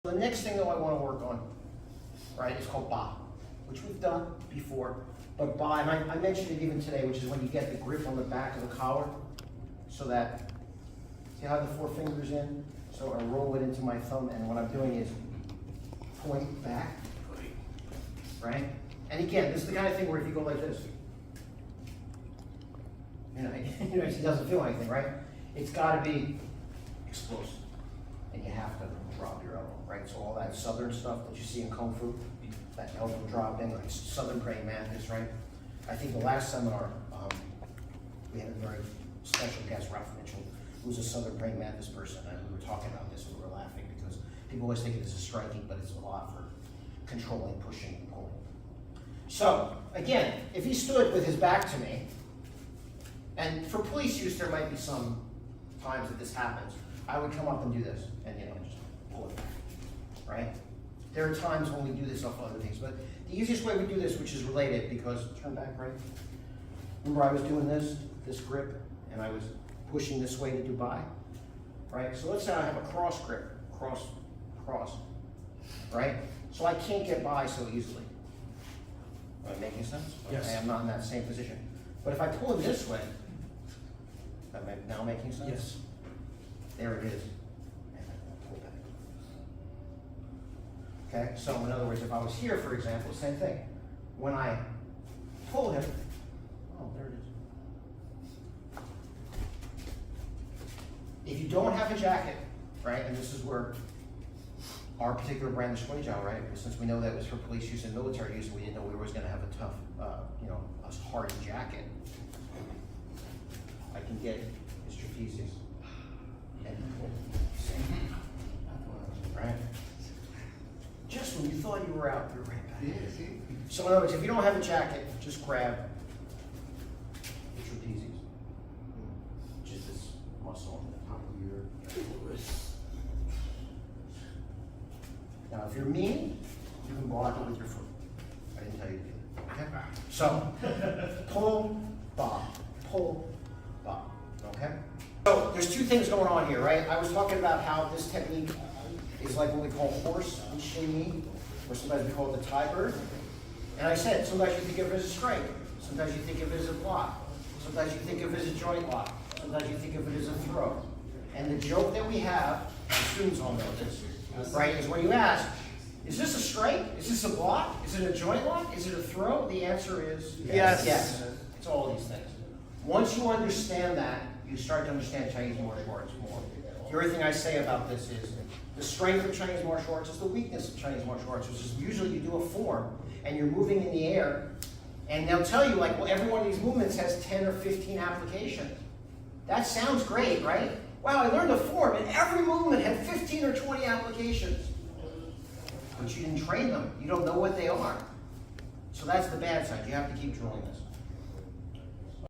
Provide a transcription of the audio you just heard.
The next thing that I want to work on, right, is called ba, which we've done before. But ba, and I mentioned it even today, which is when you get the grip on the back of the collar, so that, see how the four fingers in? So I roll it into my thumb, and what I'm doing is point back, right? And again, this is the kind of thing where if you go like this, it doesn't feel anything, right? It's got to be explosive, and you have to drop your elbow, right? So all that southern stuff that you see in Kung Fu, that elbow dropping, like southern praying mantis, right? I think the last seminar, we had a very special guest, Ralph Mitchell, who's a southern praying mantis person, and we were talking about this and we were laughing because people always think of this as striking, but it's a lot for controlling, pushing, and pulling. So, again, if he stood with his back to me, and for police use, there might be some times that this happens, I would come up and do this, and just pull it back, right? There are times when we do this off other things, but the easiest way we do this, which is related, because, turn back, right? Remember I was doing this grip, and I was pushing this way to do by, right? So let's say I have a cross grip, cross, right? So I can't get by so easily. Am I making sense? Yes. Okay, I'm not in that same position. But if I pull it this way, am I now making sense? Yes. There it is. And I pull back. Okay, so in other words, if I was here, for example, same thing. When I pull him, oh, there it is. If you don't have a jacket, right, and this is where our particular brand, the Squinty Jowl, right, since we know that it was for police use and military use, and we didn't know we were always going to have a tough, a hardy jacket, I can get his trapezius and pull. Right? Just when you thought you were out, you're right back. Yeah, see? So in other words, if you don't have a jacket, just grab the trapezius, which is this muscle on the top of your wrist. Now, if you're mean, you can block it with your foot. I didn't tell you to do that. Okay? So, pull, bob, okay? So, there's two things going on here, right? I was talking about how this technique is like what we call horse and shinny, or sometimes we call it the Thai bird. And I said, sometimes you think of it as a strike, sometimes you think of it as a block, sometimes you think of it as a joint lock, sometimes you think of it as a throw. And the joke that we have, and students all know this, right, is when you ask, is this a strike? Is this a block? Is it a joint lock? Is it a throw? The answer is Yes. Yes. It's all these things. Once you understand that, you start to understand Chinese martial arts more. The other thing I say about this is the strength of Chinese martial arts is the weakness of Chinese martial arts, which is usually you do a form and you're moving in the air, and they'll tell you, like, well, every one of these movements has 10 or 15 applications. That sounds great, right? Wow, I learned a form, and every movement had 15 or 20 applications. But you didn't train them. You don't know what they are. So that's the bad side. You have to keep drilling this.